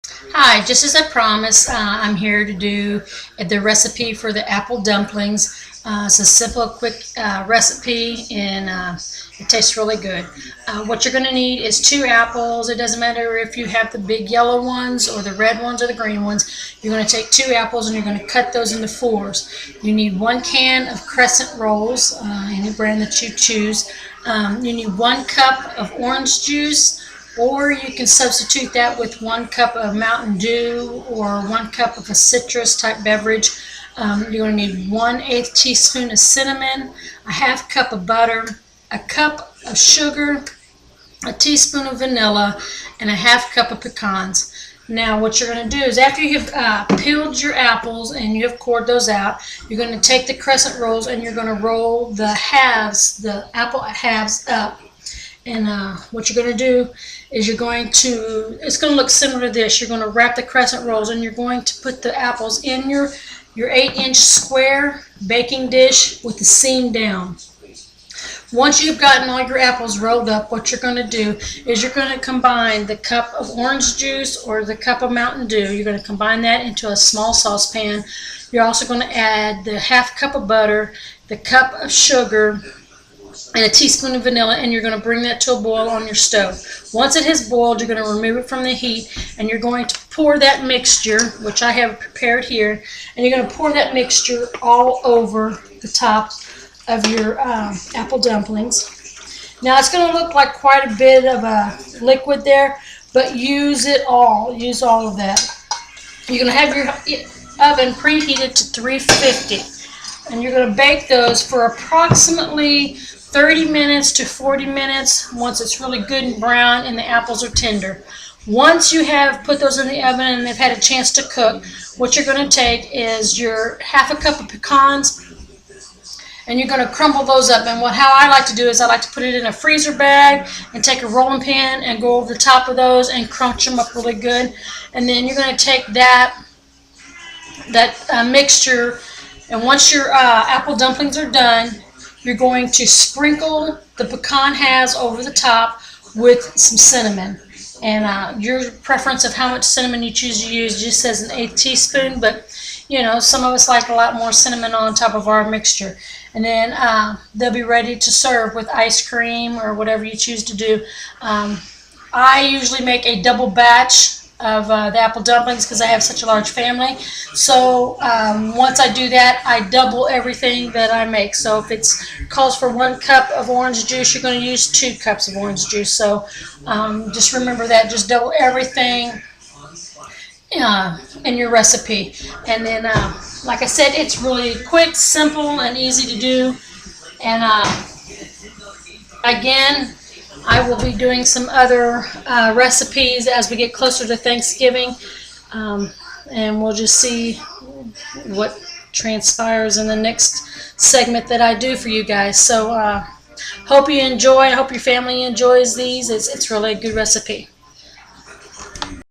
Hi, just as I promised, I'm here to do the recipe for the apple dumplings. It's a simple, quick recipe, and it tastes really good. What you're going to need is 2 apples. It doesn't matter if you have the big yellow ones or the red ones or the green ones. You're going to take 2 apples and you're going to cut those into fours. You need 1 can of crescent rolls, any brand that you choose. You need 1 cup of orange juice, or you can substitute that with 1 cup of Mountain Dew or 1 cup of a citrus type beverage. You're going to need 1/8 teaspoon of cinnamon, a half cup of butter, a cup of sugar, a teaspoon of vanilla, and a half cup of pecans. Now what you're going to do is, after you've peeled your apples and you have cored those out, you're going to take the crescent rolls and you're going to roll the apple halves up. And what you're going to do is it's going to look similar to this. You're going to wrap the crescent rolls and you're going to put the apples in your 8-inch square baking dish with the seam down. Once you've gotten all your apples rolled up, what you're going to do is you're going to combine the cup of orange juice or the cup of Mountain Dew. You're going to combine that into a small saucepan. You're also going to add the half cup of butter, the cup of sugar, and a teaspoon of vanilla, and you're going to bring that to a boil on your stove. Once it has boiled, you're going to remove it from the heat, and you're going to pour that mixture, which I have prepared here, and you're going to pour that mixture all over the top of your apple dumplings. Now it's going to look like quite a bit of a liquid there, but use all of that. You're going to have your oven preheated to 350, and you're going to bake those for approximately 30 minutes to 40 minutes once it's really good and brown and the apples are tender. Once you have put those in the oven and they've had a chance to cook, what you're going to take is your half a cup of pecans, and you're going to crumble those up. And how I like to do is I like to put it in a freezer bag and take a rolling pin and go over the top of those and crunch them up really good. And then you're going to take that mixture, and once your apple dumplings are done, you're going to sprinkle the pecan halves over the top with some cinnamon. And your preference of how much cinnamon you choose to use just says an 1/8 teaspoon, but some of us like a lot more cinnamon on top of our mixture. And then they'll be ready to serve with ice cream or whatever you choose to do. I usually make a double batch of the apple dumplings because I have such a large family. So once I do that, I double everything that I make. So if it calls for 1 cup of orange juice, you're going to use 2 cups of orange juice. So just remember that. Just double everything in your recipe. And then, like I said, it's really quick, simple, and easy to do. And again, I will be doing some other recipes as we get closer to Thanksgiving, and we'll just see what transpires in the next segment that I do for you guys. So hope you enjoy. I hope your family enjoys these. It's really a good recipe.